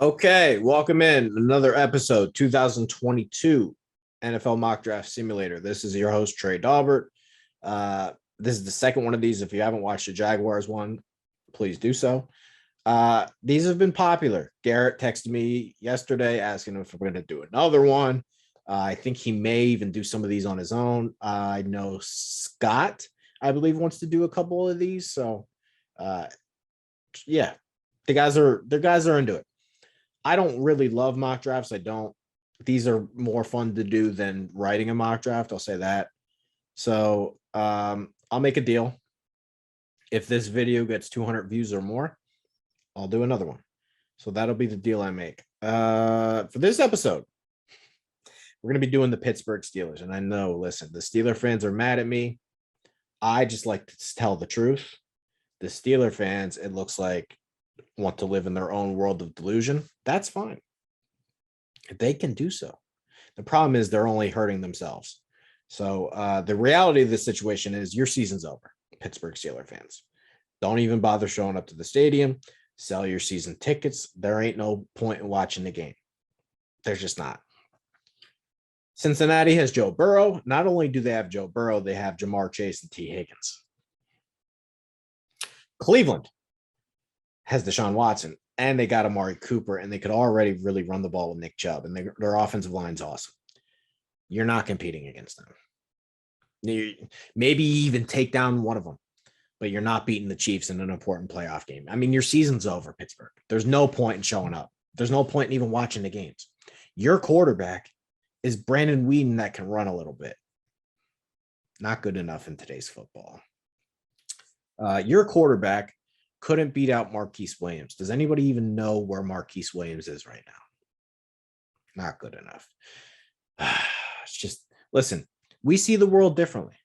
Okay, welcome in another episode, 2022 NFL Mock Draft Simulator. This is your host, Trey Daubert. This is the second one of these. If you haven't watched the Jaguars one, please do so. These have been popular. Garrett texted me yesterday asking if we're going to do another one. I think he may even do some of these on his own. I know Scott, I believe, wants to do a couple of these. So, yeah, the guys are into it. I don't really love mock drafts. I don't. These are more fun to do than writing a mock draft. I'll say that. So I'll make a deal. If this video gets 200 views or more, I'll do another one. So that'll be the deal I make. For this episode, we're going to be doing the Pittsburgh Steelers. And I know, listen, the Steeler fans are mad at me. I just like to tell the truth. The Steeler fans, it looks like, want to live in their own world of delusion. That's fine. They can do so. The problem is they're only hurting themselves. So the reality of this situation is your season's over, Pittsburgh Steelers fans. Don't even bother showing up to the stadium. Sell your season tickets. There ain't no point in watching the game. There's just not. Cincinnati has Joe Burrow. Not only do they have Joe Burrow, they have Jamar Chase and T. Higgins. Cleveland has Deshaun Watson, and they got Amari Cooper, and they could already really run the ball with Nick Chubb, and their offensive line's awesome. You're not competing against them. Maybe even take down one of them, but you're not beating the Chiefs in an important playoff game. I mean, your season's over, Pittsburgh. There's no point in showing up. There's no point in even watching the games. Your quarterback is Brandon Whedon that can run a little bit. Not good enough in today's football. Your quarterback couldn't beat out Marquise Williams. Does anybody even know where Marquise Williams is right now? Not good enough. It's just, listen, we see the world differently.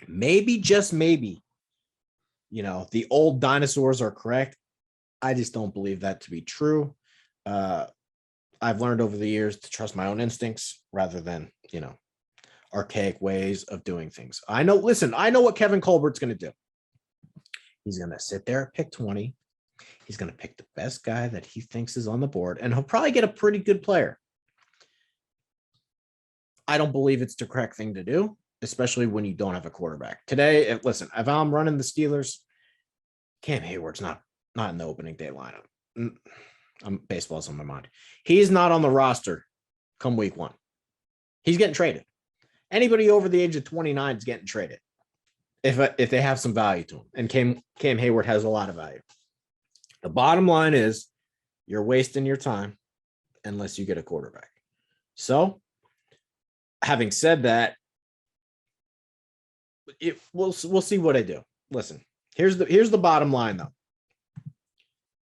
Maybe, just maybe, the old dinosaurs are correct. I just don't believe that to be true. I've learned over the years to trust my own instincts rather than, archaic ways of doing things. I know what Kevin Colbert's going to do. He's going to sit there at pick 20. He's going to pick the best guy that he thinks is on the board, and he'll probably get a pretty good player. I don't believe it's the correct thing to do, especially when you don't have a quarterback. Today, if I'm running the Steelers, Cam Heyward's not in the opening day lineup. Baseball's on my mind. He's not on the roster come week one. He's getting traded. Anybody over the age of 29 is getting traded if they have some value to him. And Cam Heyward has a lot of value. The bottom line is you're wasting your time unless you get a quarterback. So, having said that, we'll see what I do. Listen, here's the bottom line, though.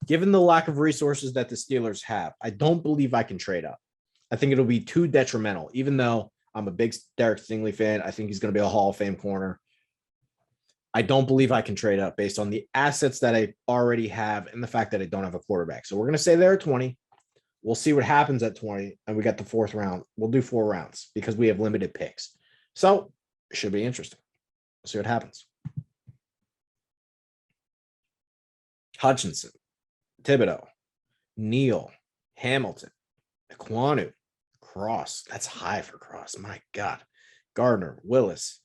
Given the lack of resources that the Steelers have, I don't believe I can trade up. I think it'll be too detrimental, even though I'm a big Derek Stingley fan. I think he's going to be a Hall of Fame corner. I don't believe I can trade up based on the assets that I already have and the fact that I don't have a quarterback. So we're going to say there at 20. We'll see what happens at 20. And we got the fourth round. We'll do 4 rounds because we have limited picks. So it should be interesting. We'll see what happens. Hutchinson, Thibodeau, Neal, Hamilton, Ekwonu, Cross. That's high for Cross. My God. Gardner, Willis,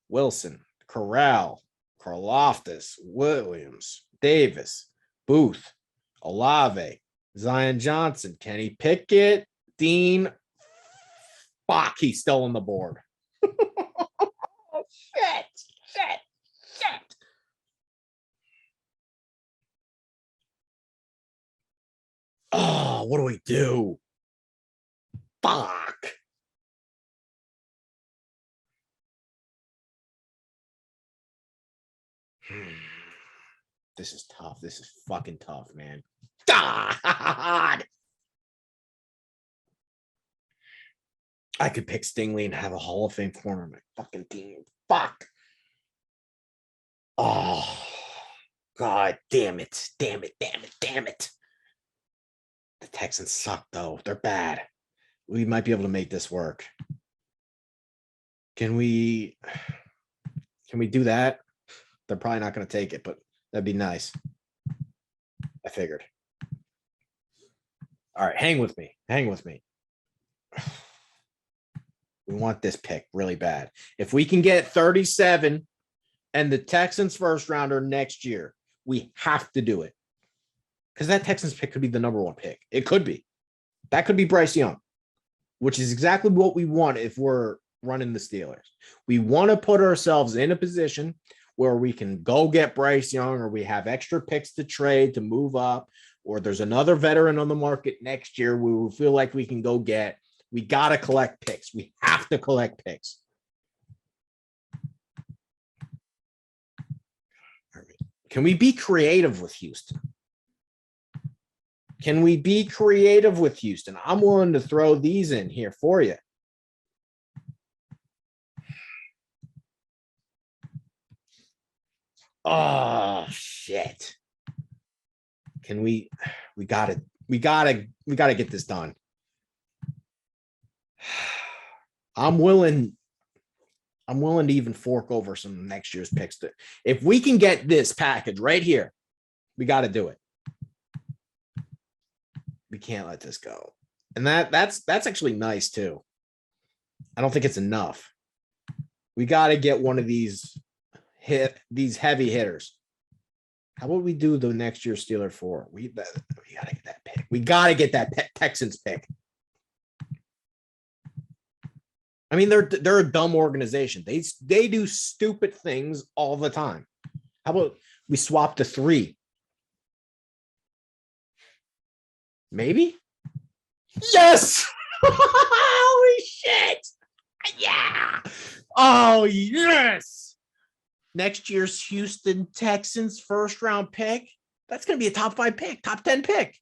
Wilson, Corral, Karlaftis, Williams, Davis, Booth, Olave, Zion Johnson, Kenny Pickett, Dean. Fuck, he's still on the board. Shit. Oh, what do we do? Fuck. This is tough. This is fucking tough, man. God. I could pick Stingley and have a Hall of Fame corner on my fucking team. Fuck. Oh, God damn it. Damn it. The Texans suck, though. They're bad. We might be able to make this work. Can we do that? They're probably not going to take it, but that'd be nice. I figured. All right, hang with me. Hang with me. We want this pick really bad. If we can get 37 and the Texans first rounder next year, we have to do it. Because that Texans pick could be the number one pick. It could be. That could be Bryce Young, which is exactly what we want if we're running the Steelers. We want to put ourselves in a position where we can go get Bryce Young, or we have extra picks to trade to move up, or there's another veteran on the market next year we will feel like we can go get. We got to collect picks. We have to collect picks. Can we be creative with Houston? Can we be creative with Houston? I'm willing to throw these in here for you. Oh, shit. Can we gotta get this done. I'm willing to even fork over some next year's picks. If we can get this package right here, we got to do it. We can't let this go. And that's actually nice too. I don't think it's enough. We got to get one of these heavy hitters. How about we do the next year Steeler 4? We got to get that pick. We got to get that Texans pick. I mean, they're a dumb organization. They do stupid things all the time. How about we swap to 3? Maybe? Yes! Holy shit! Yeah! Oh, yes! Next year's Houston Texans first round pick. That's going to be a top 5 pick, top 10 pick.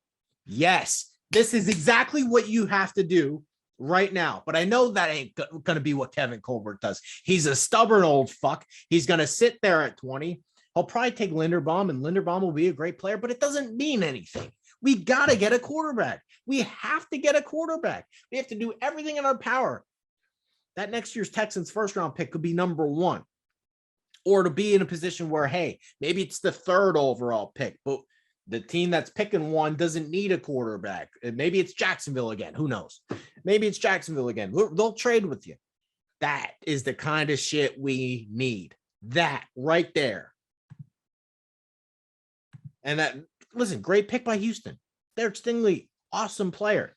Yes, this is exactly what you have to do right now. But I know that ain't going to be what Kevin Colbert does. He's a stubborn old fuck. He's going to sit there at 20. He'll probably take Linderbaum, and Linderbaum will be a great player, but it doesn't mean anything. We got to get a quarterback. We have to get a quarterback. We have to do everything in our power. That next year's Texans first round pick could be number 1. Or to be in a position where, hey, maybe it's the 3rd overall pick, but the team that's picking 1 doesn't need a quarterback. Maybe it's Jacksonville again. Who knows? Maybe it's Jacksonville again. They'll trade with you. That is the kind of shit we need. That right there. And that, listen, great pick by Houston. Derek Stingley, awesome player.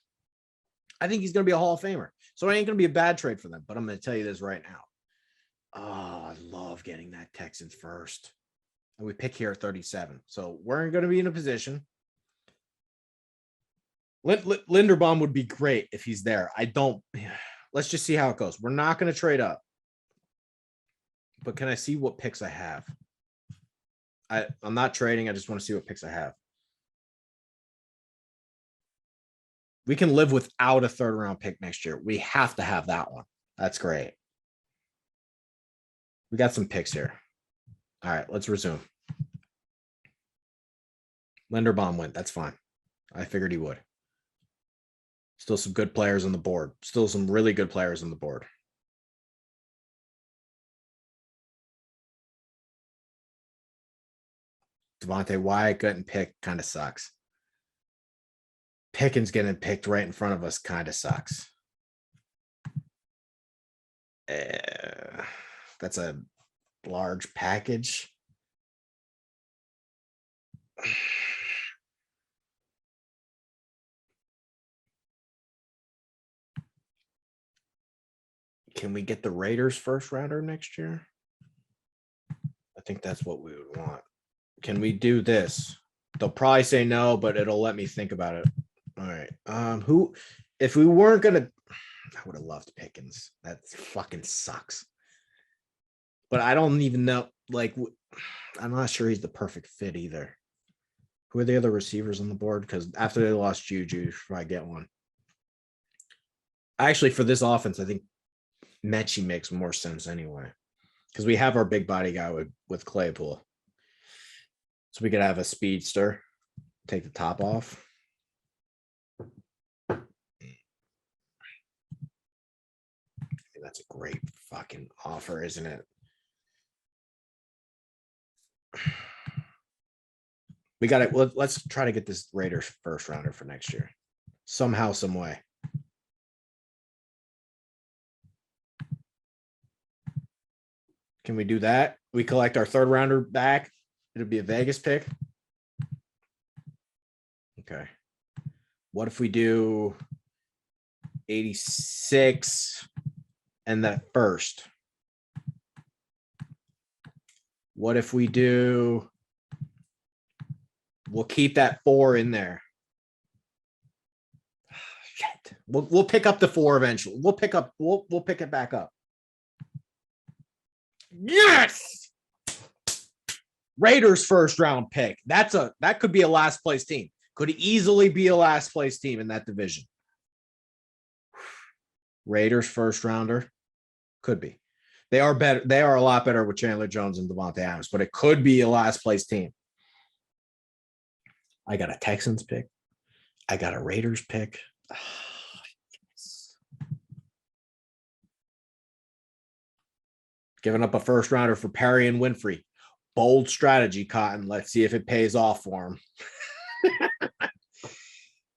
I think he's going to be a Hall of Famer. So it ain't going to be a bad trade for them. But I'm going to tell you this right now. Oh, I love getting that Texans first. And we pick here at 37. So we're going to be in a position. Linderbaum would be great if he's there. Let's just see how it goes. We're not going to trade up. But can I see what picks I have? I'm not trading. I just want to see what picks I have. We can live without a 3rd round pick next year. We have to have that one. That's great. We got some picks here. All right, let's resume. Linderbaum went. That's fine. I figured he would. Still some good players on the board. Still some really good players on the board. Devontae Wyatt getting picked kind of sucks. Pickens getting picked right in front of us kind of sucks. That's a large package. Can we get the Raiders first rounder next year? I think that's what we would want. Can we do this? They'll probably say no, but it'll let me think about it. All right. If we weren't going to, I would have loved Pickens. That fucking sucks. But I don't even know. Like, I'm not sure he's the perfect fit either. Who are the other receivers on the board? Because after they lost Juju, should I get one? Actually, for this offense, I think Mechie makes more sense anyway. Because we have our big body guy with Claypool. So we could have a speedster, take the top off. That's a great fucking offer, isn't it? We got it. Let's try to get this Raiders first rounder for next year. somehow, some way. Can we do that? We collect our third rounder back. It'll be a Vegas pick. Okay. What if we do 86 and that first? What if we do, we'll keep that 4 in there. Shit. We'll pick up the 4 eventually. We'll pick it back up. Yes. Raiders first round pick. That could be a last place team. Could easily be a last place team in that division. Raiders first rounder. Could be. They are better. They are a lot better with Chandler Jones and Devontae Adams, but it could be a last place team. I got a Texans pick. I got a Raiders pick. Yes. Giving up a first rounder for Perry and Winfrey. Bold strategy, Cotton. Let's see if it pays off for him.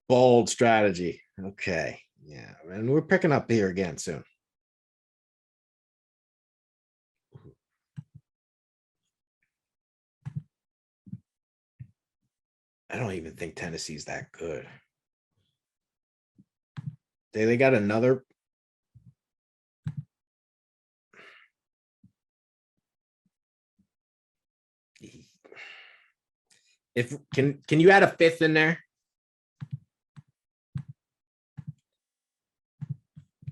Bold strategy. Okay. Yeah. And we're picking up here again soon. I don't even think Tennessee's that good. They got another. Can you add a 5th in there?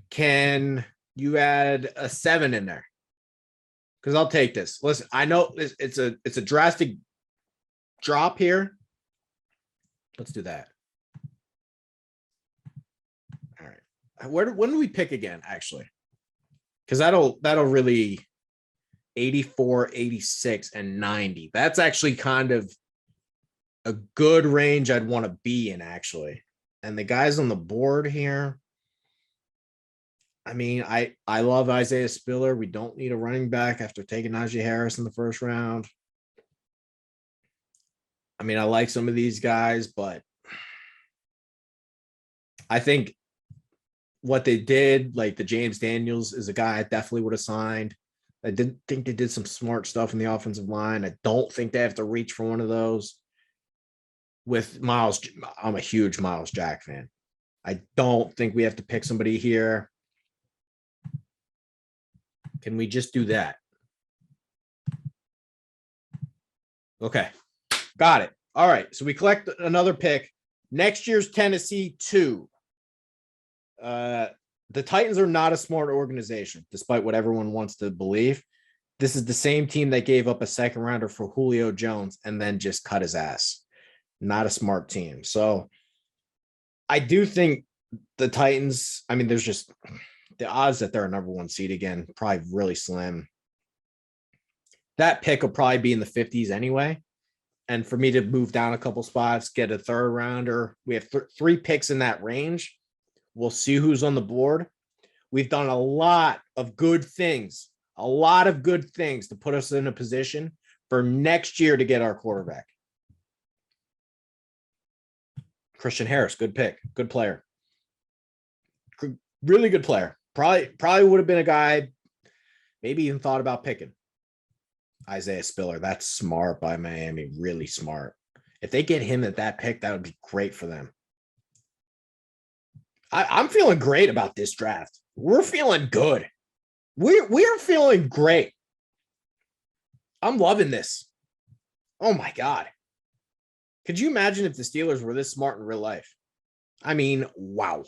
Can you add a 7 in there? Because I'll take this. Listen, I know it's a drastic drop here. Let's do that. All right. When do we pick again, actually? Because that'll really 84, 86, and 90. That's actually kind of a good range I'd want to be in, actually. And the guys on the board here, I mean, I love Isaiah Spiller. We don't need a running back after taking Najee Harris in the first round. I mean, I like some of these guys, but I think what they did, like the James Daniels is a guy I definitely would have signed. I didn't think they did some smart stuff in the offensive line. I don't think they have to reach for one of those. With Miles, I'm a huge Miles Jack fan. I don't think we have to pick somebody here. Can we just do that? Okay. Got it. All right. So we collect another pick. Next year's Tennessee 2. The Titans are not a smart organization, despite what everyone wants to believe. This is the same team that gave up a second rounder for Julio Jones and then just cut his ass. Not a smart team. So I do think the Titans, I mean, there's just the odds that they're a number 1 seed again, probably really slim. That pick will probably be in the 50s anyway. And for me to move down a couple spots, get a third rounder, we have 3 picks in that range. We'll see who's on the board. We've done a lot of good things to put us in a position for next year to get our quarterback. Christian Harris, good pick, good player. Really good player. Probably would have been a guy, maybe even thought about picking. Isaiah Spiller, that's smart by Miami, really smart. If they get him at that pick, that would be great for them. I'm feeling great about this draft. We're feeling good. We're feeling great. I'm loving this. Oh my God. Could you imagine if the Steelers were this smart in real life? I mean, wow.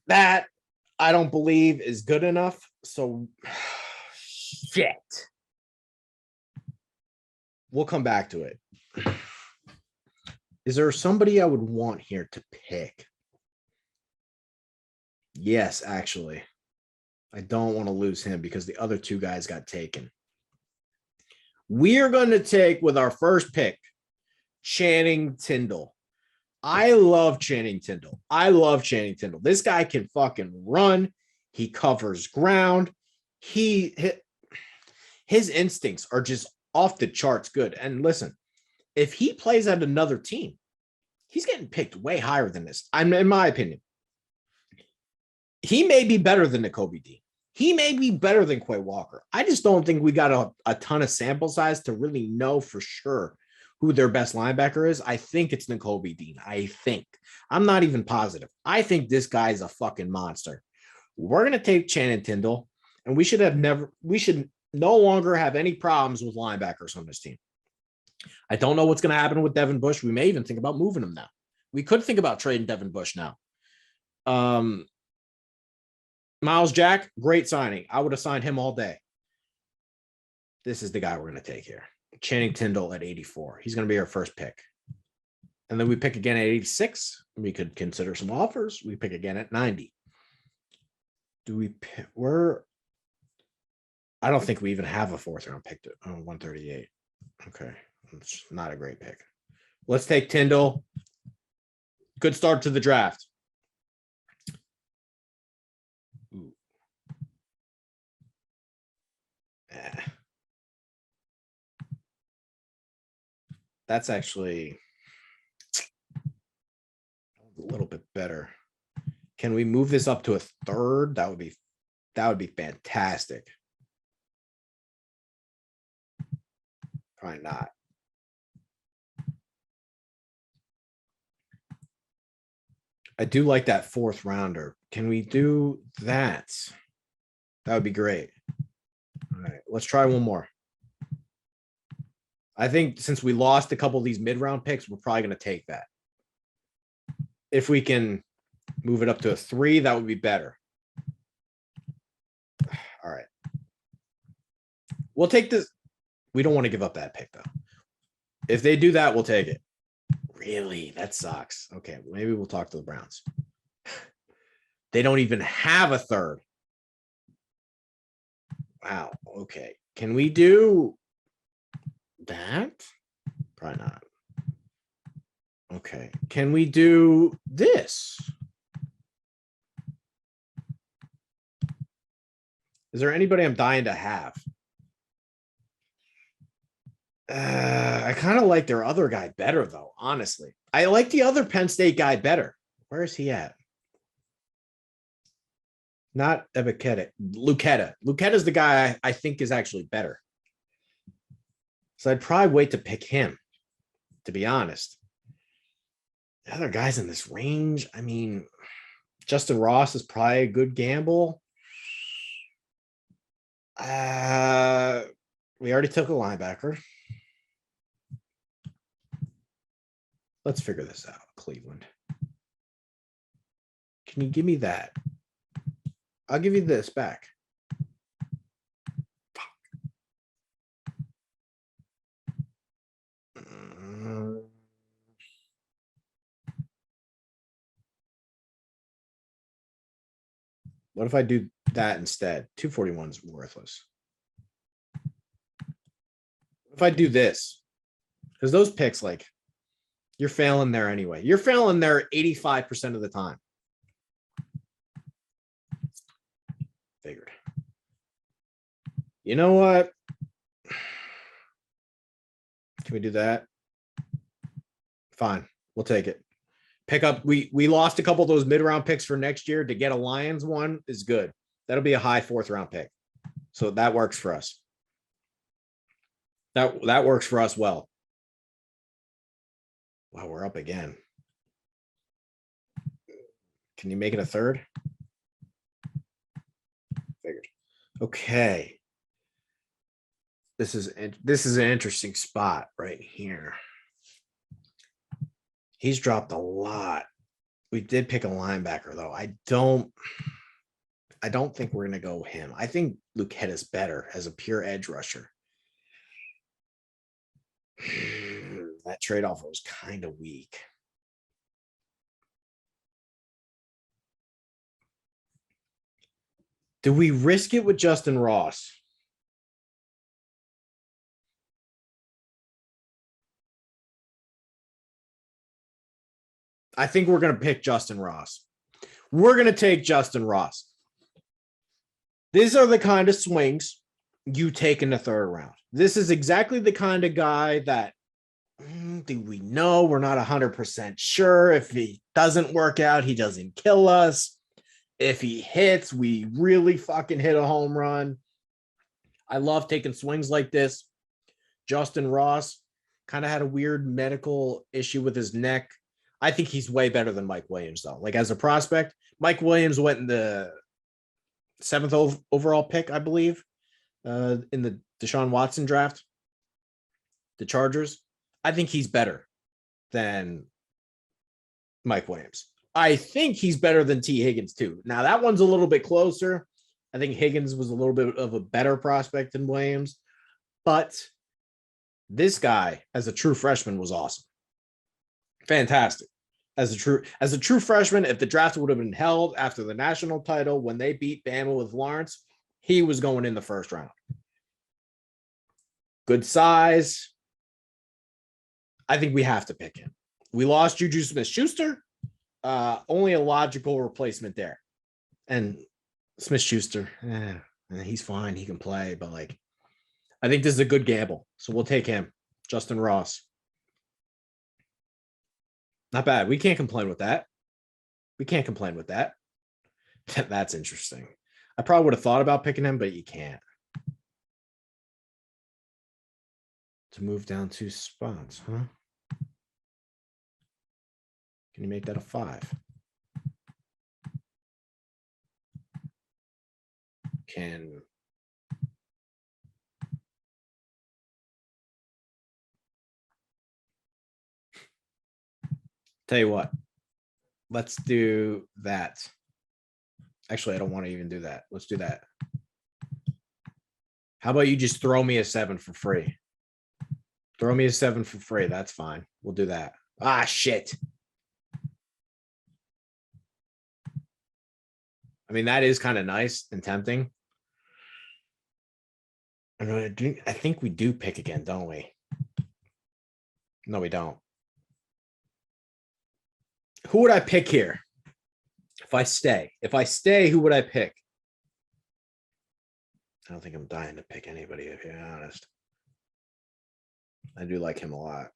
That I don't believe is good enough. So shit. We'll come back to it. Is there somebody I would want here to pick? Yes, actually. I don't want to lose him because the other 2 guys got taken. We are going to take with our first pick, Channing Tindall. I love Channing Tindall. This guy can fucking run. He covers ground. His instincts are just off the charts good. And listen, if he plays at another team, he's getting picked way higher than this. In my opinion. He may be better than Nakobe Dean. He may be better than Quay Walker. I just don't think we got a ton of sample size to really know for sure who their best linebacker is. I think it's Nakobe Dean. I think. I'm not even positive. I think this guy's a fucking monster. We're going to take Channing Tindall, and we should no longer have any problems with linebackers on this team. I don't know what's going to happen with Devin Bush. We may even think about moving him now. We could think about trading Devin Bush now. Miles Jack, great signing. I would have signed him all day. This is the guy we're going to take here. Channing Tindall at 84. He's going to be our first pick. And then we pick again at 86. We could consider some offers. We pick again at 90. Do we pick? I don't think we even have a fourth round pick to 138. Okay. It's not a great pick. Let's take Tindall. Good start to the draft. Ooh. That's actually a little bit better. Can we move this up to a third? That would be fantastic. Probably not. I do like that fourth rounder. Can we do that? That would be great. All right, let's try one more. I think since we lost a couple of these mid-round picks, we're probably going to take that. If we can move it up to a 3, that would be better. All right. We'll take this. We don't want to give up that pick, though. If they do that, we'll take it. Really? That sucks. Okay, maybe we'll talk to the Browns. They don't even have a third. Wow. Okay. Can we do that? Probably not. Okay. Can we do this? Is there anybody I'm dying to have? I kind of like their other guy better, though, honestly. I like the other Penn State guy better. Where is he at? Not Ebiketa. Lucetta. Lucetta's the guy I think is actually better. So I'd probably wait to pick him, to be honest. The other guys in this range, I mean, Justin Ross is probably a good gamble. We already took a linebacker. Let's figure this out, Cleveland. Can you give me that? I'll give you this back. What if I do that instead? 241 is worthless. If I do this, because those picks, like, you're failing there anyway. You're failing there 85% of the time. Figured. You know what? Can we do that? Fine. We'll take it. Pick up. We lost a couple of those mid-round picks for next year. To get a Lions one is good. That'll be a high 4th round pick. So that works for us. That works for us well. Wow, we're up again. Can you make it a 3rd? Figured. Okay. This is an interesting spot right here. He's dropped a lot. We did pick a linebacker, though. I don't think we're going to go him. I think Lucetta's better as a pure edge rusher. That trade offer was kind of weak. Do we risk it with Justin Ross? I think we're going to pick Justin Ross. We're going to take Justin Ross. These are the kind of swings you take in the 3rd round. This is exactly the kind of guy that Do we know? We're not 100% sure. If he doesn't work out, he doesn't kill us. If he hits, we really fucking hit a home run. I love taking swings like this. Justin Ross kind of had a weird medical issue with his neck. I think he's way better than Mike Williams, though. Like, as a prospect, Mike Williams went in the 7th overall pick, I believe, in the Deshaun Watson draft, the Chargers. I think he's better than Mike Williams. I think he's better than T. Higgins, too. Now, that one's a little bit closer. I think Higgins was a little bit of a better prospect than Williams. But this guy, as a true freshman, was awesome. Fantastic. As a true freshman, if the draft would have been held after the national title when they beat Bama with Lawrence, he was going in the first round. Good size. I think we have to pick him. We lost Juju Smith-Schuster. Only a logical replacement there. And Smith-Schuster, he's fine. He can play, but like, I think this is a good gamble. So we'll take him. Justin Ross. Not bad. We can't complain with that. That's interesting. I probably would have thought about picking him, but you can't. To move down 2 spots, huh? Can you make that a 5? Can tell you what, let's do that. Actually, I don't want to even do that. Let's do that. How about you just throw me a 7 for free? Throw me a 7 for free. That's fine. We'll do that. Ah, shit. I mean, that is kind of nice and tempting. I think we do pick again, don't we? No, we don't. Who would I pick here? If I stay, who would I pick? I don't think I'm dying to pick anybody, if you're honest. I do like him a lot.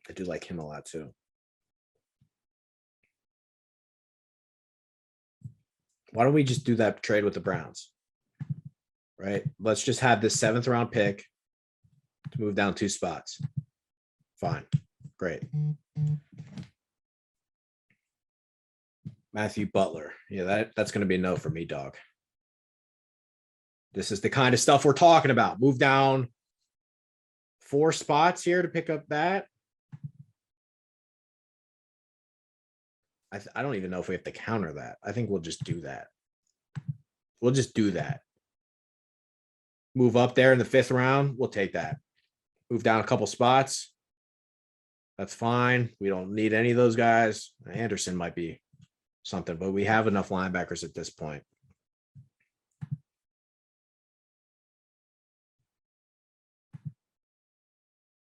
I do like him a lot too. Why don't we just do that trade with the Browns? Right? Let's just have this 7th round pick to move down 2 spots. Fine. Great. Matthew Butler. Yeah, that's going to be a no for me, dog. This is the kind of stuff we're talking about. Move down 4 spots here to pick up that. I don't even know if we have to counter that. I think we'll just do that. We'll just do that. Move up there in the 5th round. We'll take that. Move down a couple spots. That's fine. We don't need any of those guys. Anderson might be something, but we have enough linebackers at this point.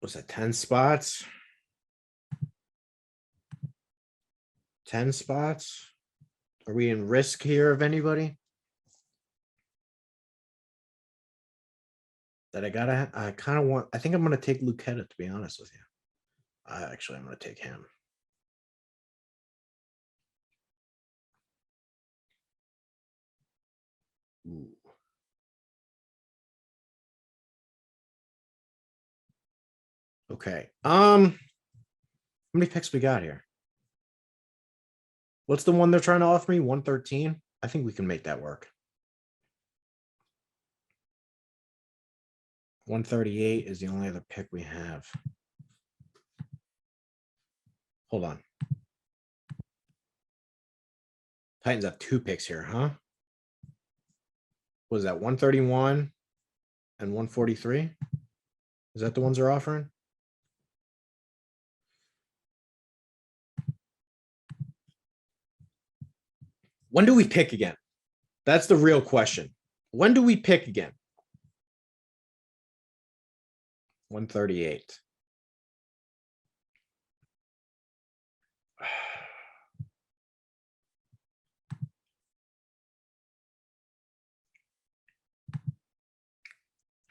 Was that 10 spots? 10 spots? Are we in risk here of anybody? That I kind of want, I think I'm going to take Lucetta, to be honest with you. Actually, I'm going to take him. Ooh. Okay. How many picks we got here? What's the one they're trying to offer me? 113? I think we can make that work. 138 is the only other pick we have. Hold on. Titans have 2 picks here, huh? Was that 131 and 143? Is that the ones they're offering? When do we pick again? That's the real question. When do we pick again? 138.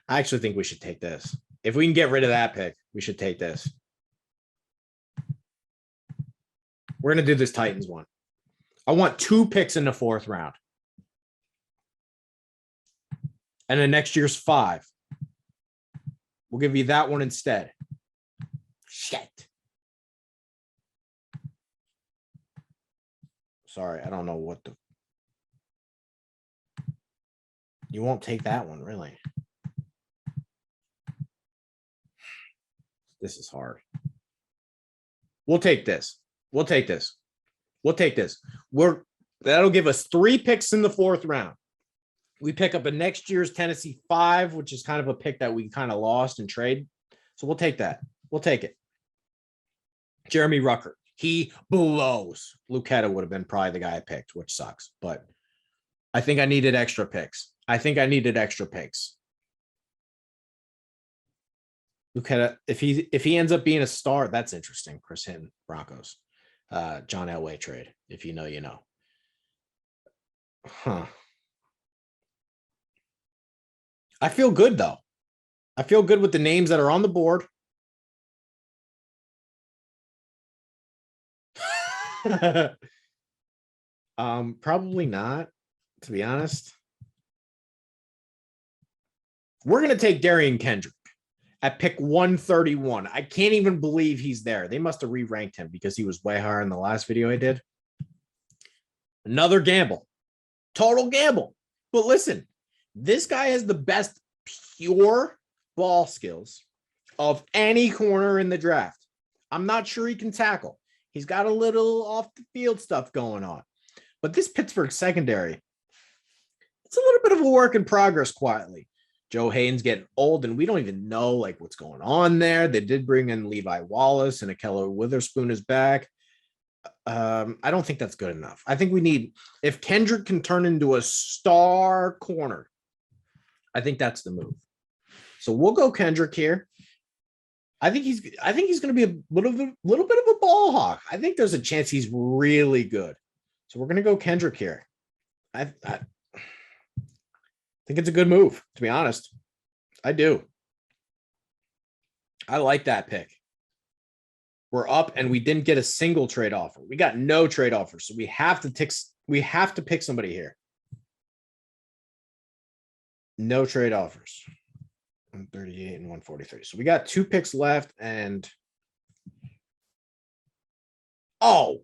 I actually think we should take this. If we can get rid of that pick, we should take this. We're going to do this Titans one. I want 2 picks in the 4th round. And then next year's 5. We'll give you that one instead. Shit. Sorry, I don't know what the... You won't take that one, really. This is hard. We'll take this. We'll take this. We'll take this. That'll give us 3 picks in the 4th round. We pick up a next year's Tennessee 5, which is kind of a pick that we kind of lost in trade. So we'll take that. We'll take it. Jeremy Ruckert. He blows. Lucetta would have been probably the guy I picked, which sucks. But I think I needed extra picks. Lucetta, if he ends up being a star, that's interesting. Chris Hinton, Broncos. John Elway trade. If you know, you know. Huh. I feel good, though. I feel good with the names that are on the board. Probably not, to be honest. We're going to take Darian Kendrick at pick 131. I can't even believe he's there. They must have re-ranked him because he was way higher in the last video I did. Another gamble. Total gamble. But listen, this guy has the best pure ball skills of any corner in the draft. I'm not sure he can tackle. He's got a little off the field stuff going on. But this Pittsburgh secondary, it's a little bit of a work in progress quietly. Joe Hayden's getting old, and we don't even know like what's going on there. They did bring in Levi Wallace, and Akello Witherspoon is back. I don't think that's good enough. I think we need, if Kendrick can turn into a star corner, I think that's the move. So we'll go Kendrick here. I think he's going to be a little bit of a ball hawk. I think there's a chance he's really good. So we're going to go Kendrick here. I think it's a good move, to be honest. I do. I like that pick. We're up, and we didn't get a single trade offer. We got no trade offers, so we have to pick somebody here. No trade offers. 138 and 143. So we got 2 picks left, and oh,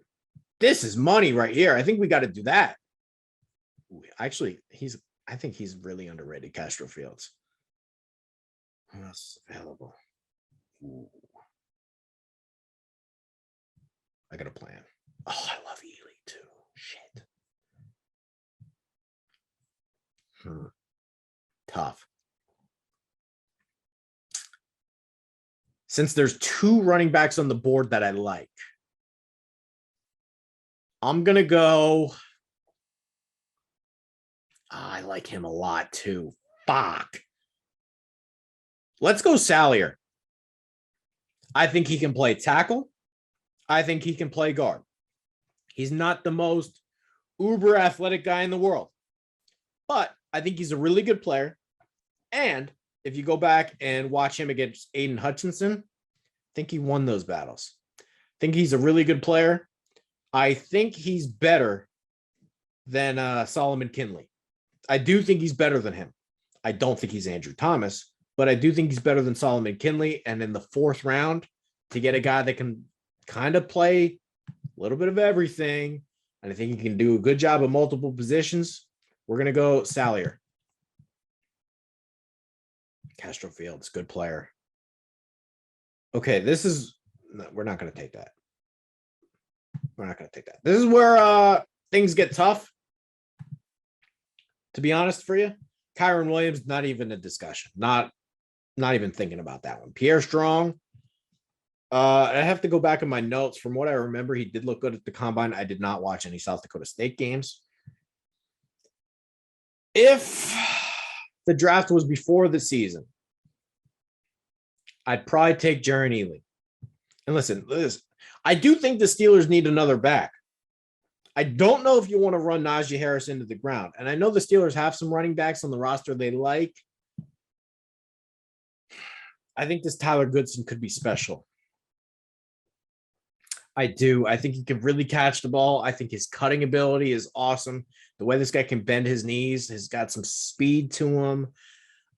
this is money right here. I think we got to do that. Actually, I think he's really underrated, Castro Fields. Who else is available? Ooh. I got a plan. Oh, I love Ely too. Shit. Tough. Since there's 2 running backs on the board that I like, I'm going to go. I like him a lot too. Fuck. Let's go Salyer. I think he can play tackle. I think he can play guard. He's not the most uber athletic guy in the world, but I think he's a really good player. And if you go back and watch him against Aiden Hutchinson, I think he won those battles. I think he's a really good player. I think he's better than Solomon Kinley. I do think he's better than him. I don't think he's Andrew Thomas, but I do think he's better than Solomon Kinley. And in the 4th round, to get a guy that can kind of play a little bit of everything, and I think he can do a good job of multiple positions, we're going to go Salyer. Castro Fields, good player. Okay, we're not going to take that. We're not going to take that. This is where things get tough. To be honest for you, Kyron Williams, not even a discussion. Not even thinking about that one. Pierre Strong. I have to go back in my notes. From what I remember, he did look good at the combine. I did not watch any South Dakota State games. If the draft was before the season, I'd probably take Jaron Ely. And listen, I do think the Steelers need another back. I don't know if you want to run Najee Harris into the ground. And I know the Steelers have some running backs on the roster they like. I think this Tyler Goodson could be special. I do. I think he can really catch the ball. I think his cutting ability is awesome. The way this guy can bend his knees has got some speed to him.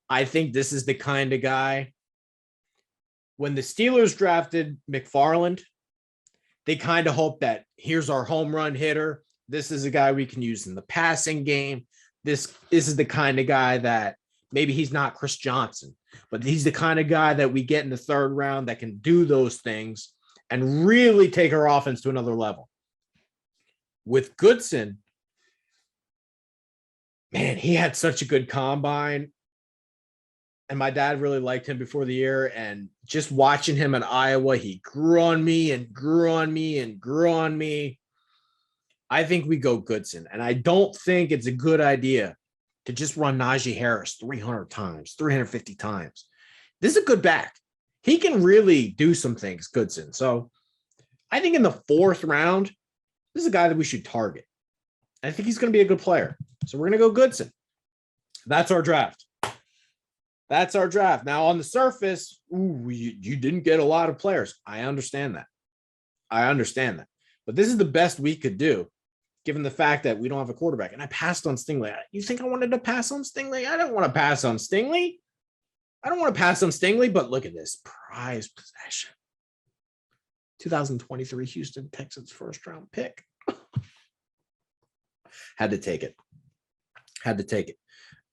I think this is the kind of guy. When the Steelers drafted McFarland, they kind of hoped that here's our home run hitter. This is a guy we can use in the passing game. This is the kind of guy that maybe he's not Chris Johnson, but he's the kind of guy that we get in the third round that can do those things and really take our offense to another level. With Goodson, man, he had such a good combine. And my dad really liked him before the year. And just watching him in Iowa, he grew on me and grew on me and grew on me. I think we go Goodson. And I don't think it's a good idea to just run Najee Harris 300 times, 350 times. This is a good back. He can really do some things, Goodson. So I think in the fourth round, this is a guy that we should target. I think he's going to be a good player. So we're going to go Goodson. That's our draft. That's our draft. Now, on the surface, you didn't get a lot of players. I understand that. But this is the best we could do, given the fact that we don't have a quarterback. And I passed on Stingley. You think I wanted to pass on Stingley? I don't want to pass on Stingley. But look at this. Prize possession. 2023 Houston Texans first-round pick. Had to take it.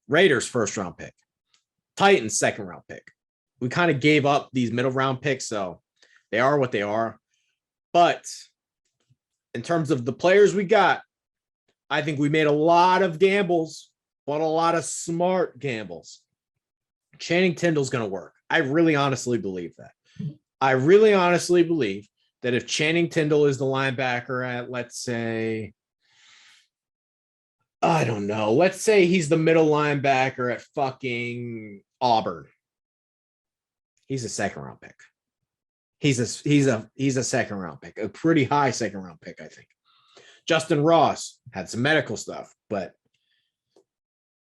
Raiders first-round pick. Titans second-round pick. We kind of gave up these middle-round picks, so they are what they are. But in terms of the players we got, I think we made a lot of gambles, but a lot of smart gambles. Channing Tindall's going to work. I really honestly believe that. That if Channing Tindall is the linebacker at, let's say, I don't know, let's say he's the middle linebacker at fucking Auburn. He's a second-round pick. He's a second-round pick, a pretty high second-round pick, I think. Justin Ross had some medical stuff, but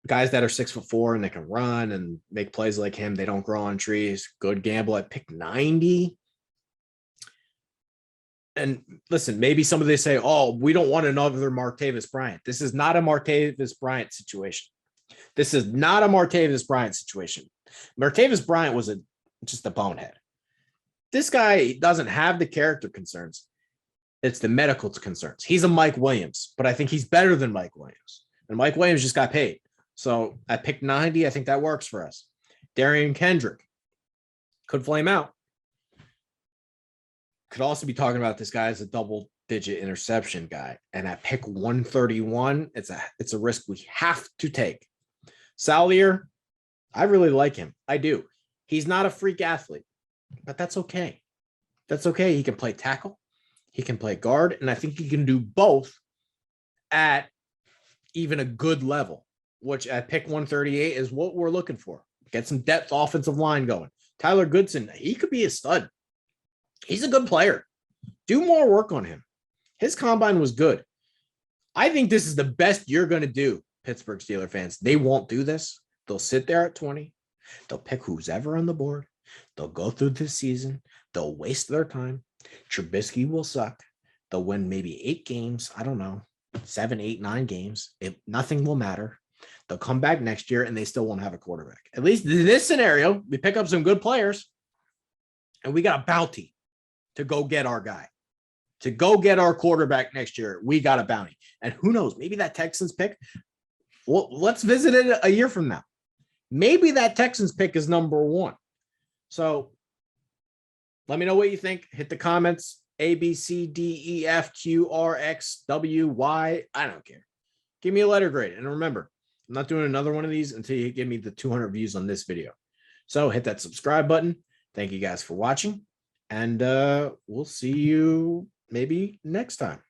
guys that are 6'4" and they can run and make plays like him, they don't grow on trees. Good gamble at pick 90. And listen, maybe some of they say, oh, we don't want another Martavis Bryant. This is not a Martavis Bryant situation. Martavis Bryant was just a bonehead. This guy doesn't have the character concerns. It's the medical concerns. He's a Mike Williams, but I think he's better than Mike Williams. And Mike Williams just got paid. So at pick 90, I think that works for us. Darian Kendrick could flame out. Could also be talking about this guy as a double-digit interception guy. And at pick 131, it's a risk we have to take. Sallier, I really like him. I do. He's not a freak athlete, but that's okay. He can play tackle. He can play guard. And I think he can do both at even a good level, which at pick 138 is what we're looking for. Get some depth offensive line going. Tyler Goodson, he could be a stud. He's a good player. Do more work on him. His combine was good. I think this is the best you're going to do, Pittsburgh Steelers fans. They won't do this. They'll sit there at 20. They'll pick who's ever on the board. They'll go through this season. They'll waste their time. Trubisky will suck. They'll win maybe 8 games. I don't know. 7, 8, 9 games. Nothing will matter. They'll come back next year and they still won't have a quarterback. At least in this scenario, we pick up some good players and we got a bounty to go get our guy, to go get our quarterback next year. We got a bounty. And who knows, maybe that Texans pick, well, let's visit it a year from now. Maybe that Texans pick is number 1. So let me know what you think. Hit the comments. A, B, C, D, E, F, Q, R, X, W, Y. I don't care. Give me a letter grade. And remember, I'm not doing another one of these until you give me the 200 views on this video. So hit that subscribe button. Thank you guys for watching. And we'll see you maybe next time.